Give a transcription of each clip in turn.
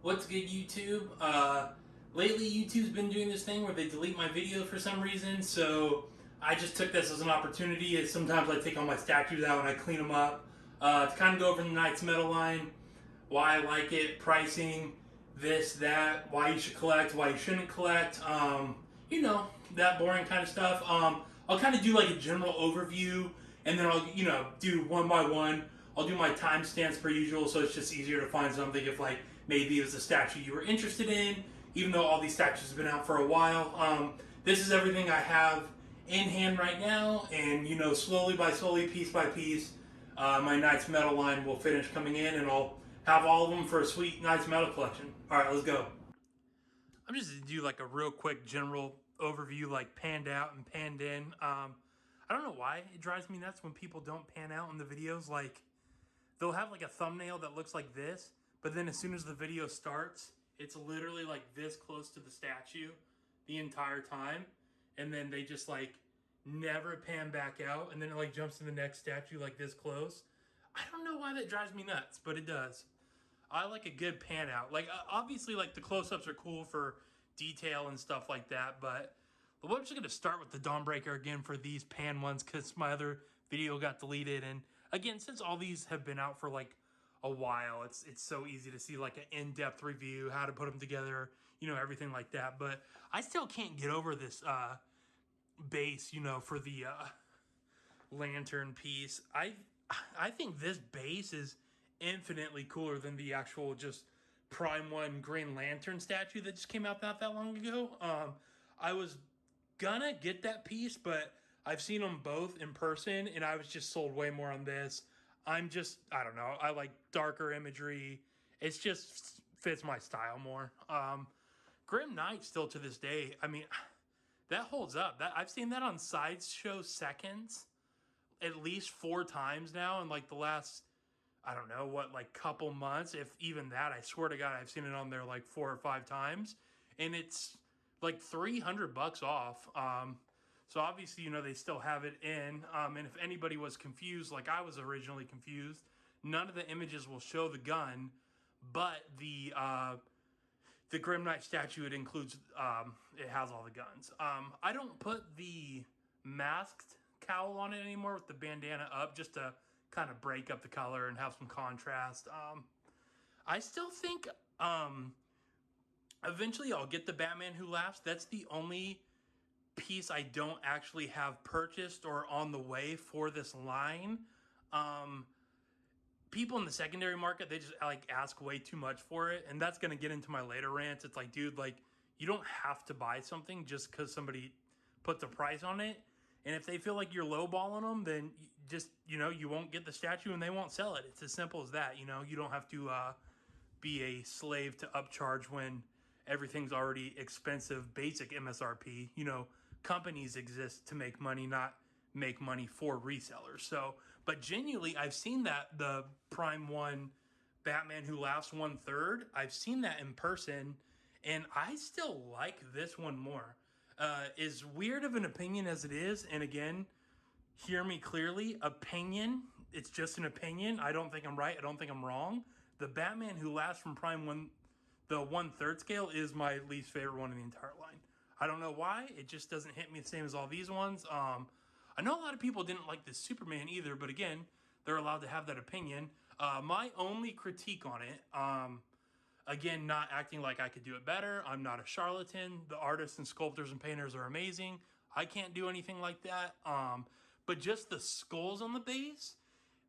What's good, YouTube? Lately, YouTube's been doing this thing where they delete my videos for some reason, so I just took this as an opportunity. Sometimes I take all my statues out and I clean them up to kind of go over the Knights Metal line, why I like it, pricing, this, that, why you should collect, why you shouldn't collect, you know, that boring kind of stuff. I'll kind of do like a general overview, and then I'll, do one by one. I'll do my timestamps per usual, so it's just easier to find something if like maybe it was a statue you were interested in, even though all these statues have been out for a while. This is everything I have in hand right now, and slowly by slowly, piece by piece, my Knights Metal line will finish coming in, and I'll have all of them for a sweet Knights Metal collection. All right, let's go. I'm just gonna do like a real quick general overview, like panned out and panned in. I don't know why it drives me nuts when people don't pan out in the videos. Like, they'll have like a thumbnail that looks like this, but then as soon as the video starts, it's literally like this close to the statue the entire time, and then they just like never pan back out, and then it like jumps to the next statue like this close. I don't know why that drives me nuts, but it does. I like a good pan out. Like, obviously, like the close-ups are cool for detail and stuff like that, but we're just gonna start with the Dawnbreaker again for these pan ones because my other video got deleted. And again, since all these have been out for like a while, it's so easy to see like an in-depth review, how to put them together, everything like that. But I still can't get over this base, for the lantern piece. I think this base is infinitely cooler than the actual just Prime 1 Green Lantern statue that just came out not that long ago. I was gonna get that piece, but I've seen them both in person, and I was just sold way more on this. I don't know, I like darker imagery. It's just fits my style more. Grim Knight still to this day, I mean, that holds up. That I've seen that on Sideshow Seconds at least 4 times now in like the last, I don't know what, like couple months, if even that. I swear to God, I've seen it on there like 4 or 5 times, and it's like $300 off. So obviously, they still have it in. And if anybody was confused, like I was originally confused, none of the images will show the gun, but the Grim Knight statue, it includes, it has all the guns. I don't put the masked cowl on it anymore with the bandana up, just to kind of break up the color and have some contrast. I still think eventually I'll get the Batman Who Laughs. That's the only piece I don't actually have purchased or on the way for this line. People in the secondary market, they just like ask way too much for it, and that's going to get into my later rants. It's like, dude, like, you don't have to buy something just because somebody put the price on it. And if they feel like you're lowballing them, then just, you won't get the statue and they won't sell it. It's as simple as that. You don't have to be a slave to upcharge when everything's already expensive, basic MSRP. Companies exist to make money, not make money for resellers. So, but genuinely, I've seen that the Prime 1 Batman Who Laughs 1/3, I've seen that in person, and I still like this one more. As weird of an opinion as it is, and again, hear me clearly, opinion, it's just an opinion. I don't think I'm right. I don't think I'm wrong. The Batman Who Laughs from Prime 1, the 1/3 scale, is my least favorite one in the entire line. I don't know why. It just doesn't hit me the same as all these ones. I know a lot of people didn't like this Superman either, but again, they're allowed to have that opinion. My only critique on it, again, not acting like I could do it better. I'm not a charlatan. The artists and sculptors and painters are amazing. I can't do anything like that. But just the skulls on the base,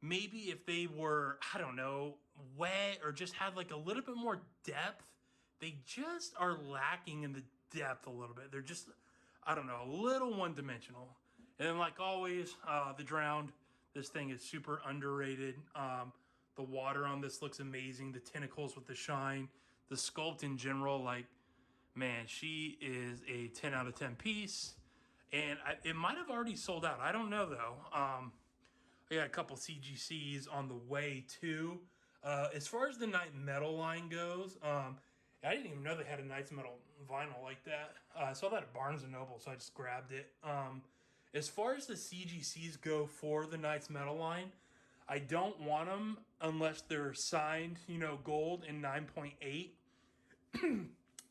maybe if they were, I don't know, wet or just had like a little bit more depth, they just are lacking in the depth a little bit. They're just, I don't know, a little one-dimensional. And then, like always, the Drowned, this thing is super underrated. The water on this looks amazing. The tentacles with the shine. The sculpt in general, like, man, she is a 10 out of 10 piece. And it might have already sold out. I don't know, though. I got a couple CGCs on the way, too. As far as the Knight Metal line goes, I didn't even know they had a Knights Metal vinyl like that. I saw that at Barnes & Noble, so I just grabbed it. As far as the CGCs go for the Knights Metal line, I don't want them unless they're signed, gold in 9.8.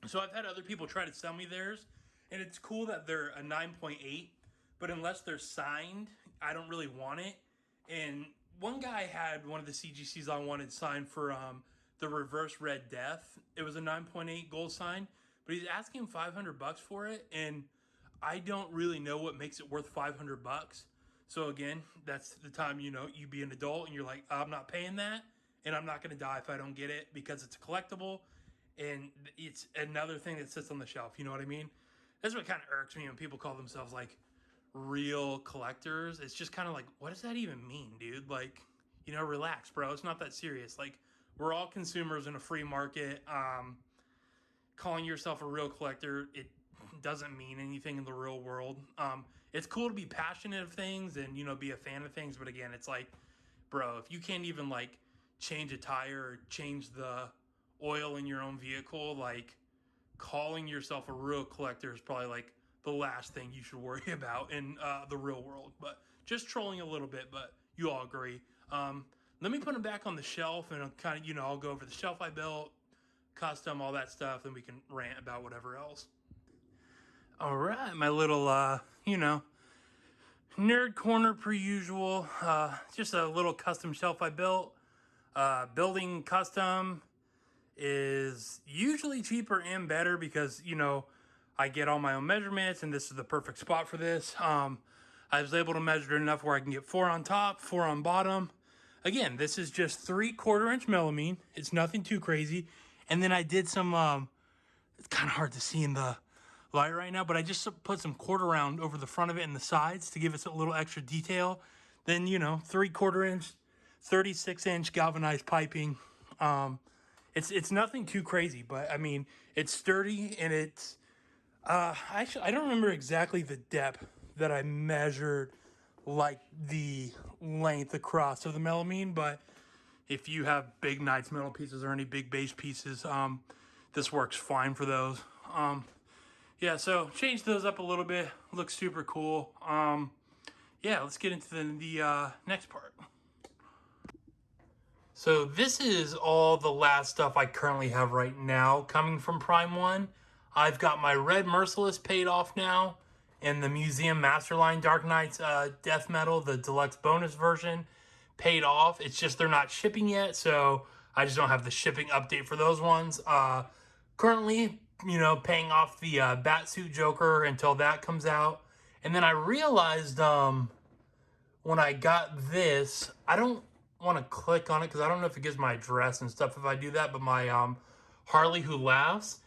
So I've had other people try to sell me theirs, and it's cool that they're a 9.8, but unless they're signed, I don't really want it. And one guy had one of the CGCs I wanted signed for the Reverse Red Death. It was a 9.8 gold sign, but he's asking $500 for it, and I don't really know what makes it worth $500. So again, that's the time, you be an adult and you're like, I'm not paying that, and I'm not going to die if I don't get it because it's a collectible, and it's another thing that sits on the shelf. You know what I mean? That's what kind of irks me when people call themselves like real collectors. It's just kind of like, what does that even mean, dude? Like, relax, bro. It's not that serious. Like, we're all consumers in a free market. Calling yourself a real collector, it doesn't mean anything in the real world. It's cool to be passionate of things and, be a fan of things. But again, it's like, bro, if you can't even like change a tire or change the oil in your own vehicle, like calling yourself a real collector is probably like the last thing you should worry about in the real world. But just trolling a little bit, but you all agree. Let me put them back on the shelf, and I'll kind of, I'll go over the shelf I built, custom, all that stuff, then we can rant about whatever else. All right, my little, nerd corner per usual. Just a little custom shelf I built. Building custom is usually cheaper and better because, I get all my own measurements, and this is the perfect spot for this. I was able to measure it enough where I can get 4 on top, 4 on bottom. Again, this is just 3/4 inch melamine. It's nothing too crazy. And then I did some, it's kind of hard to see in the light right now, but I just put some quarter round over the front of it and the sides to give us a little extra detail. Then, 3/4 inch, 36-inch galvanized piping. It's nothing too crazy, but I mean, it's sturdy, and it's, actually, I don't remember exactly the depth that I measured, like the length across of the melamine, but if you have big Knights metal pieces or any big base pieces, this works fine for those. Yeah, so change those up a little bit. Looks super cool. Yeah, let's get into the next part. So this is all the last stuff I currently have right now coming from Prime 1. I've got my Red Merciless paid off now, and the Museum Masterline Dark Knights Death Metal, the deluxe bonus version, paid off. It's just they're not shipping yet, so I just don't have the shipping update for those ones. Currently, paying off the Batsuit Joker until that comes out. And then I realized when I got this, I don't want to click on it because I don't know if it gives my address and stuff if I do that, but my Harley Who Laughs,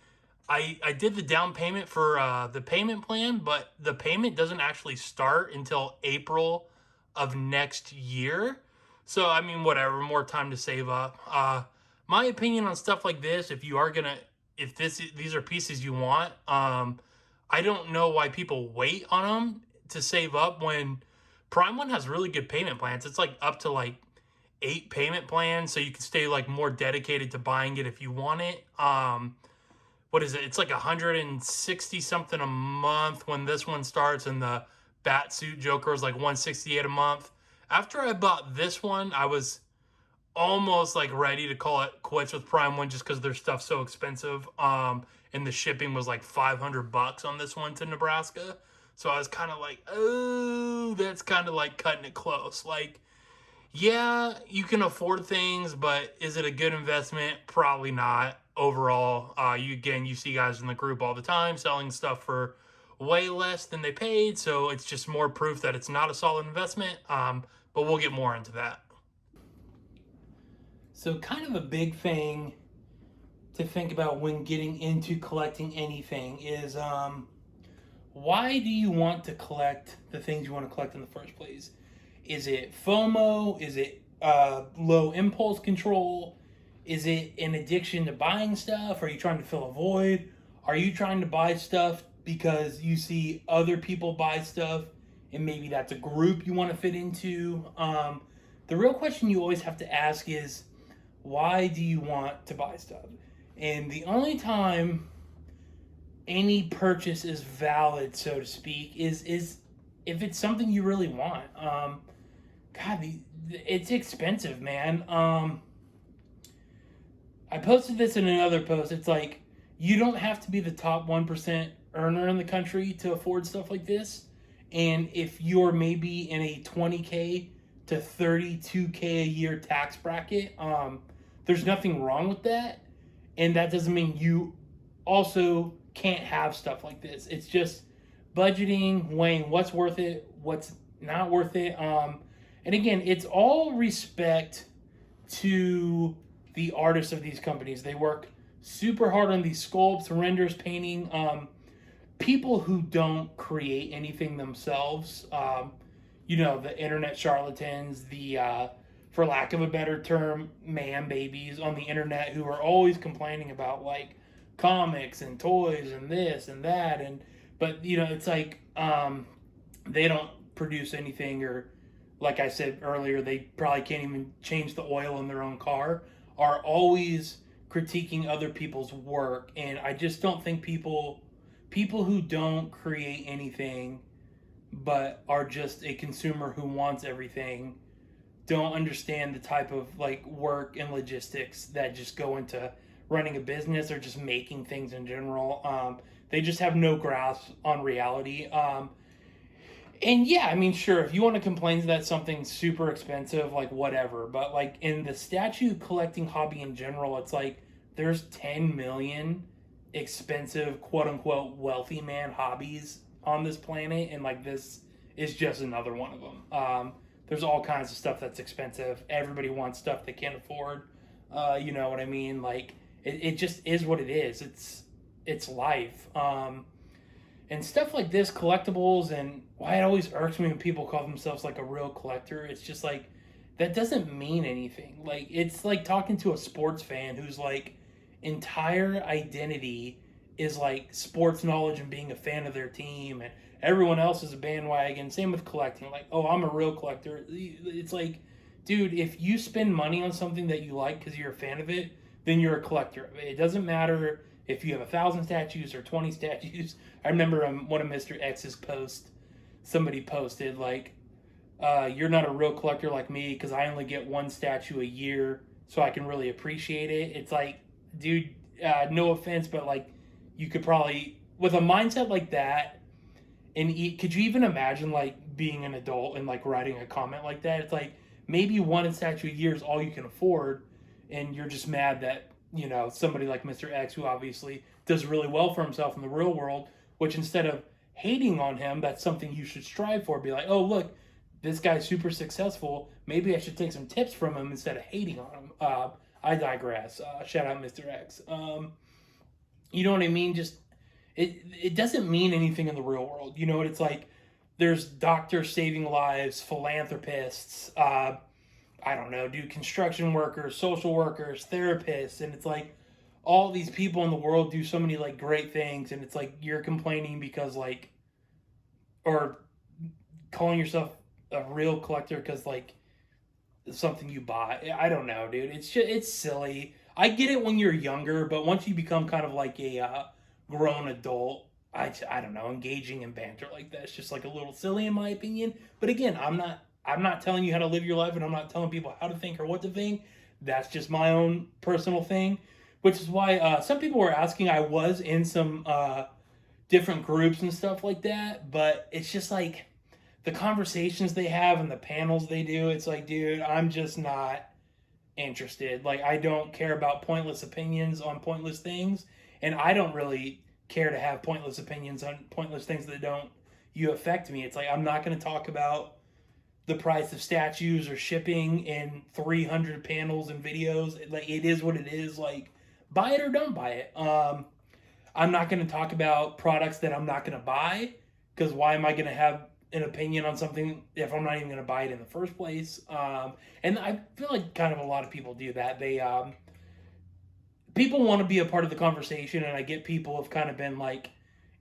I did the down payment for the payment plan, but the payment doesn't actually start until April of next year. So, I mean, whatever, more time to save up. My opinion on stuff like this, if these are pieces you want, I don't know why people wait on them to save up when Prime 1 has really good payment plans. It's like up to like 8 payment plans, so you can stay like more dedicated to buying it if you want it. What is it? It's like 160 something a month when this one starts, and the Batsuit Joker is like 168 a month. After I bought this one, I was almost like ready to call it quits with Prime 1 just because their stuff's so expensive. And the shipping was like $500 on this one to Nebraska. So I was kind of like, oh, that's kind of like cutting it close. Like, yeah, you can afford things, but is it a good investment? Probably not. Overall, you see guys in the group all the time selling stuff for way less than they paid, so it's just more proof that it's not a solid investment. But we'll get more into that. So kind of a big thing to think about when getting into collecting anything is why do you want to collect the things you want to collect in the first place? Is it FOMO? Is it low impulse control? Is it an addiction to buying stuff? Are you trying to fill a void? Are you trying to buy stuff because you see other people buy stuff and maybe that's a group you want to fit into? The real question you always have to ask is, why do you want to buy stuff? And the only time any purchase is valid, so to speak, is if it's something you really want. God, it's expensive, man. I posted this in another post. It's like, you don't have to be the top 1% earner in the country to afford stuff like this. And if you're maybe in a 20K to 32K a year tax bracket, there's nothing wrong with that. And that doesn't mean you also can't have stuff like this. It's just budgeting, weighing what's worth it, what's not worth it. And again, it's all respect to the artists of these companies. They work super hard on these sculpts, renders, painting. People who don't create anything themselves, the internet charlatans, for lack of a better term, man babies on the internet who are always complaining about like comics and toys and this and that, but it's like they don't produce anything, or like I said earlier, they probably can't even change the oil in their own car, are always critiquing other people's work. And I just don't think people who don't create anything but are just a consumer who wants everything don't understand the type of like work and logistics that just go into running a business or just making things in general. They just have no grasp on reality. And yeah, I mean, sure, if you want to complain that something's super expensive, like whatever. But like in the statue collecting hobby in general, it's like there's 10 million expensive, quote unquote, wealthy man hobbies on this planet. And like this is just another one of them. There's all kinds of stuff that's expensive. Everybody wants stuff they can't afford. You know what I mean? Like it just is what it is. It's life. And stuff like this, collectibles, and why it always irks me when people call themselves like a real collector. It's just like, that doesn't mean anything. Like, it's like talking to a sports fan whose like entire identity is like sports knowledge and being a fan of their team, and everyone else is a bandwagon. Same with collecting. Like, oh, I'm a real collector. It's like, dude, if you spend money on something that you like because you're a fan of it, then you're a collector of it. It doesn't matter if you have 1,000 statues or 20 statues. I remember one of Mr. X's posts, somebody posted like, you're not a real collector like me because I only get one statue a year, so I can really appreciate it. It's like, dude, no offense, but like, you could probably, with a mindset like that, and could you even imagine like being an adult and like writing a comment like that? It's like, maybe one statue a year is all you can afford, and you're just mad that, somebody like Mr. X, who obviously does really well for himself in the real world, which instead of hating on him, that's something you should strive for. Be like, oh, look, this guy's super successful. Maybe I should take some tips from him instead of hating on him. I digress. Shout out Mr. X. You know what I mean? Just, it doesn't mean anything in the real world. You know what it's like? There's doctors saving lives, philanthropists, I don't know, dude, construction workers, social workers, therapists, and it's like all these people in the world do so many like great things, and it's like you're complaining because like, or calling yourself a real collector because like something you bought. I don't know, dude. It's silly. I get it when you're younger, but once you become kind of like a grown adult, I don't know, engaging in banter like that, it's just like a little silly in my opinion. But again, I'm not telling you how to live your life, and I'm not telling people how to think or what to think. That's just my own personal thing, which is why some people were asking. I was in some different groups and stuff like that, but it's just like the conversations they have and the panels they do. It's like, dude, I'm just not interested. Like, I don't care about pointless opinions on pointless things, and I don't really care to have pointless opinions on pointless things that don't affect me. It's like, I'm not going to talk about the price of statues or shipping in 300 panels and videos. Like, it is what it is. Like, buy it or don't buy it. I'm not going to talk about products that I'm not going to buy, because why am I going to have an opinion on something if I'm not even going to buy it in the first place? And I feel like kind of a lot of people do that. They people want to be a part of the conversation, and I get people have kind of been like,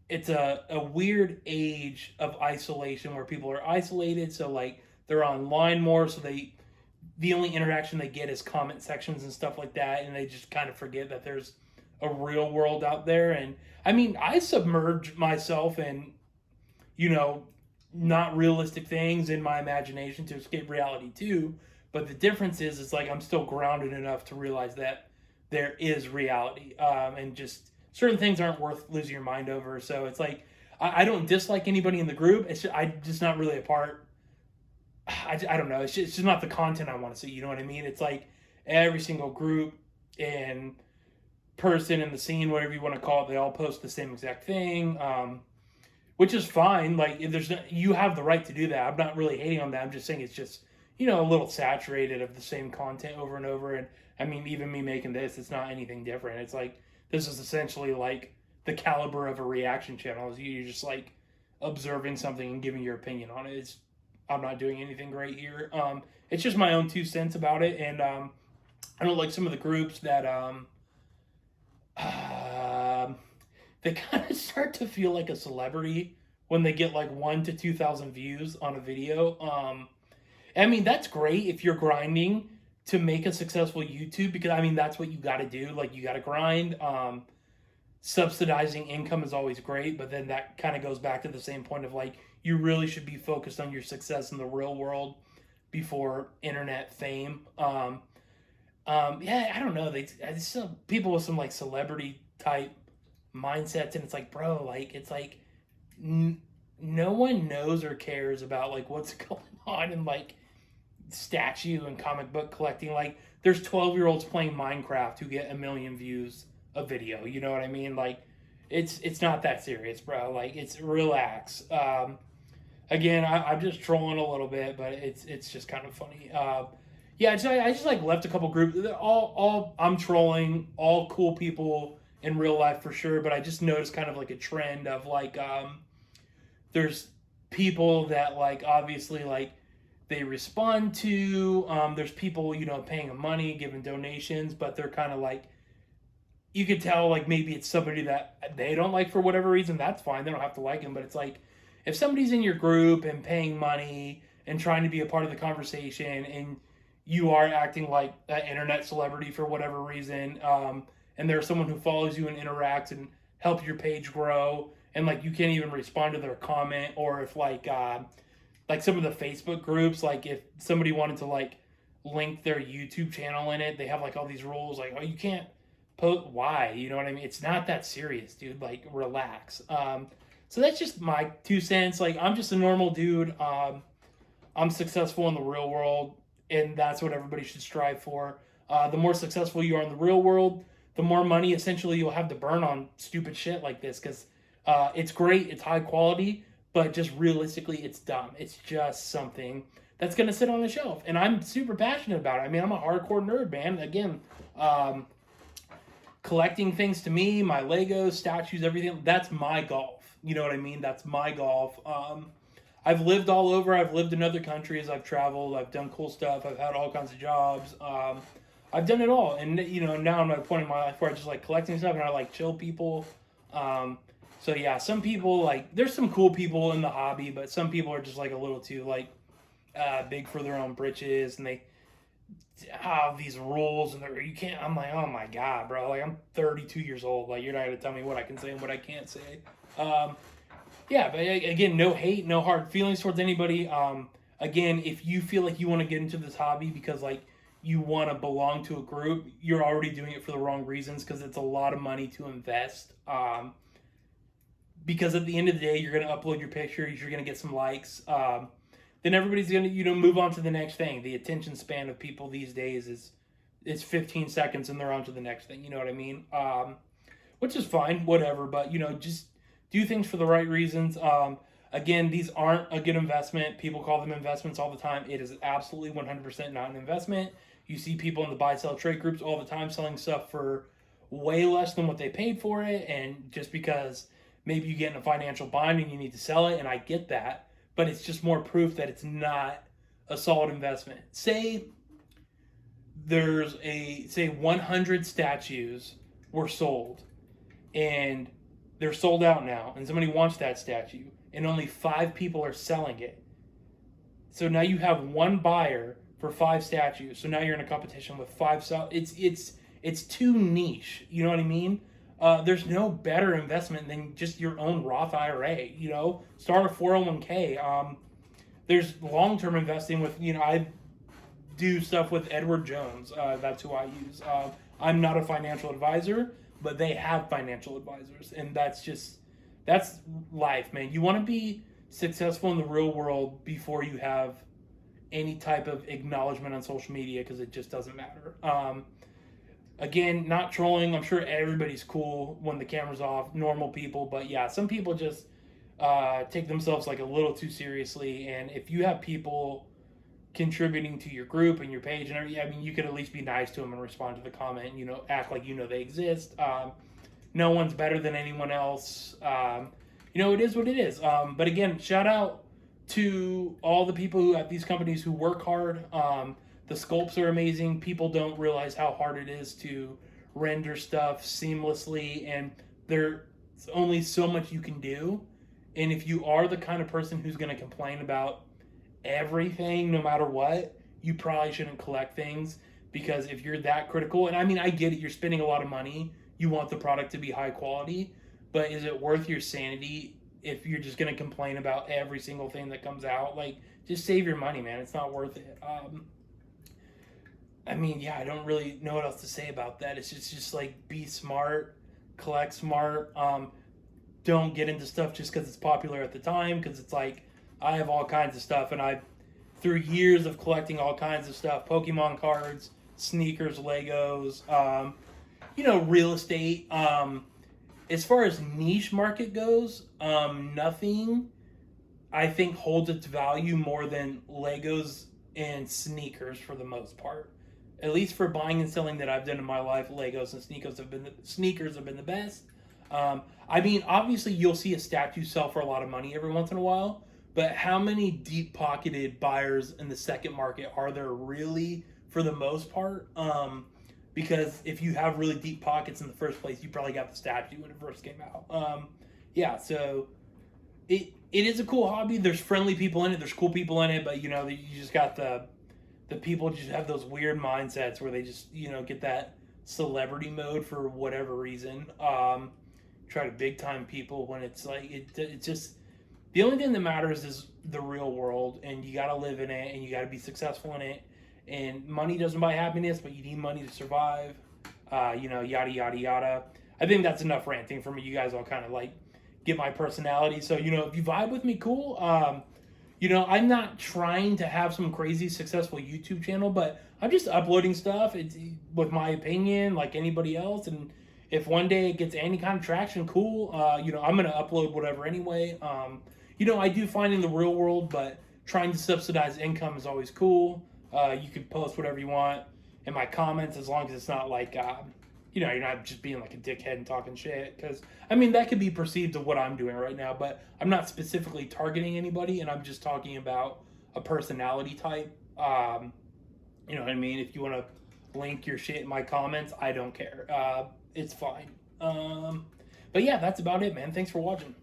it's a weird age of isolation where people are isolated, so like they're online more, so the only interaction they get is comment sections and stuff like that, and they just kind of forget that there's a real world out there. And I mean, I submerge myself in, not realistic things in my imagination to escape reality too, but the difference is it's like I'm still grounded enough to realize that there is reality, and just certain things aren't worth losing your mind over. So it's like I don't dislike anybody in the group. I'm just not really a part. I don't know. It's just not the content I want to see. You know what I mean? It's like every single group and person in the scene, whatever you want to call it, they all post the same exact thing, which is fine. Like, if there's no, you have the right to do that. I'm not really hating on that. I'm just saying it's just, a little saturated of the same content over and over. And I mean, even me making this, it's not anything different. It's like, this is essentially like the caliber of a reaction channel. You're just like observing something and giving your opinion on it. I'm not doing anything great here. It's just my own 2 cents about it. And I don't like some of the groups that they kind of start to feel like a celebrity when they get like 1,000 to 2,000 views on a video. I mean, that's great if you're grinding to make a successful YouTube, because I mean, that's what you got to do. Like, you got to grind. Subsidizing income is always great, but then that kind of goes back to the same point of like, you really should be focused on your success in the real world before internet fame. Yeah, I don't know. There's some people with some like celebrity type mindsets, and it's like, bro, like, it's like no one knows or cares about like what's going on in like statue and comic book collecting. Like, there's 12-year-olds playing Minecraft who get 1 million views a video. You know what I mean? Like, it's not that serious, bro. Like, it's relax. Again, I'm just trolling a little bit, but it's just kind of funny. Yeah, I just like left a couple groups. All I'm trolling, all cool people in real life for sure. But I just noticed kind of like a trend of like, there's people that like obviously like they respond to. There's people paying them money, giving donations, but they're kind of like, you could tell like maybe it's somebody that they don't like for whatever reason. That's fine. They don't have to like him, but it's like, if somebody's in your group and paying money and trying to be a part of the conversation, and you are acting like an internet celebrity for whatever reason, and there's someone who follows you and interacts and helps your page grow, and like you can't even respond to their comment, or if like some of the Facebook groups, like if somebody wanted to like link their YouTube channel in it, they have like all these rules like, oh, you can't post. Why? You know what I mean? It's not that serious, dude. Like, relax. So that's just my 2 cents. Like, I'm just a normal dude. I'm successful in the real world, and that's what everybody should strive for. The more successful you are in the real world, the more money essentially you'll have to burn on stupid shit like this, because it's great, it's high quality, but just realistically, it's dumb. It's just something that's going to sit on the shelf, and I'm super passionate about it. I mean, I'm a hardcore nerd, man. Again, collecting things to me, my Legos, statues, everything, that's my golf. You know what I mean? That's my golf. I've lived all over. I've lived in other countries. I've traveled. I've done cool stuff. I've had all kinds of jobs. I've done it all. And, now I'm at a point in my life where I just like collecting stuff, and I like chill people. So, yeah, some people, like, there's some cool people in the hobby, but some people are just like a little too, like, big for their own britches, and they have these rules, and you can't. I'm like, oh my God, bro. Like, I'm 32 years old. Like, you're not going to tell me what I can say and what I can't say. Yeah, but again, no hate, no hard feelings towards anybody. Again, if you feel like you want to get into this hobby because like you want to belong to a group, you're already doing it for the wrong reasons, because it's a lot of money to invest. Because at the end of the day, you're going to upload your pictures, you're going to get some likes. Then everybody's going to move on to the next thing. The attention span of people these days is 15 seconds and they're on to the next thing. You know what I mean? Which is fine, whatever. But just do things for the right reasons. Again, these aren't a good investment. People call them investments all the time. It is absolutely 100% not an investment. You see people in the buy-sell trade groups all the time selling stuff for way less than what they paid for it. And just because maybe you get in a financial bind and you need to sell it, and I get that, but it's just more proof that it's not a solid investment. Say 100 statues were sold, and they're sold out now, and somebody wants that statue, and only 5 people are selling it. So now you have one buyer for 5 statues. So now you're in a competition with 5 It's too niche. You know what I mean? There's no better investment than just your own Roth IRA. Start a 401k. There's long-term investing with, I do stuff with Edward Jones. That's who I use. I'm not a financial advisor, but they have financial advisors, and that's life, man. You want to be successful in the real world before you have any type of acknowledgement on social media, because it just doesn't matter. Again, not trolling. I'm sure everybody's cool when the camera's off, normal people, but yeah, some people just take themselves like a little too seriously. And if you have people contributing to your group and your page and everything, I mean, you could at least be nice to them and respond to the comment. You know, act like you know they exist. No one's better than anyone else. You know, it is what it is. But again, shout out to all the people who at these companies who work hard. The sculpts are amazing. People don't realize how hard it is to render stuff seamlessly, and there's only so much you can do. And if you are the kind of person who's going to complain about everything, no matter what, you probably shouldn't collect things, because if you're that critical, and I mean, I get it, you're spending a lot of money, you want the product to be high quality, but is it worth your sanity if you're just going to complain about every single thing that comes out? Like, just save your money, man. It's not worth it. I mean, yeah, I don't really know what else to say about that. It's just like, be smart, collect smart. Don't get into stuff just because it's popular at the time, because it's like, I have all kinds of stuff, and I've, through years of collecting all kinds of stuff, Pokemon cards, sneakers, Legos, you know, real estate. As far as niche market goes, nothing I think holds its value more than Legos and sneakers for the most part. At least for buying and selling that I've done in my life, Legos and sneakers have been the best. I mean, obviously you'll see a statue sell for a lot of money every once in a while, but how many deep-pocketed buyers in the second market are there really, for the most part? Because if you have really deep pockets in the first place, you probably got the statue when it first came out. Yeah, so it is a cool hobby. There's friendly people in it. There's cool people in it, but, you know, you just got the people just have those weird mindsets where they just, you know, get that celebrity mode for whatever reason. Try to big time people when it's like, it's just, the only thing that matters is the real world, and you got to live in it, and you got to be successful in it. And money doesn't buy happiness, but you need money to survive. You know, yada, yada, yada. I think that's enough ranting for me. You guys all kind of like get my personality. So, you know, if you vibe with me, cool. You know, I'm not trying to have some crazy successful YouTube channel, but I'm just uploading stuff with my opinion, like anybody else. And if one day it gets any kind of traction, cool. You know, I'm going to upload whatever anyway. You know, I do find in the real world, but trying to subsidize income is always cool. You can post whatever you want in my comments, as long as it's not like, you know, you're not just being like a dickhead and talking shit. Because, I mean, that could be perceived of what I'm doing right now, but I'm not specifically targeting anybody, and I'm just talking about a personality type. You know what I mean? If you want to link your shit in my comments, I don't care. It's fine. But yeah, that's about it, man. Thanks for watching.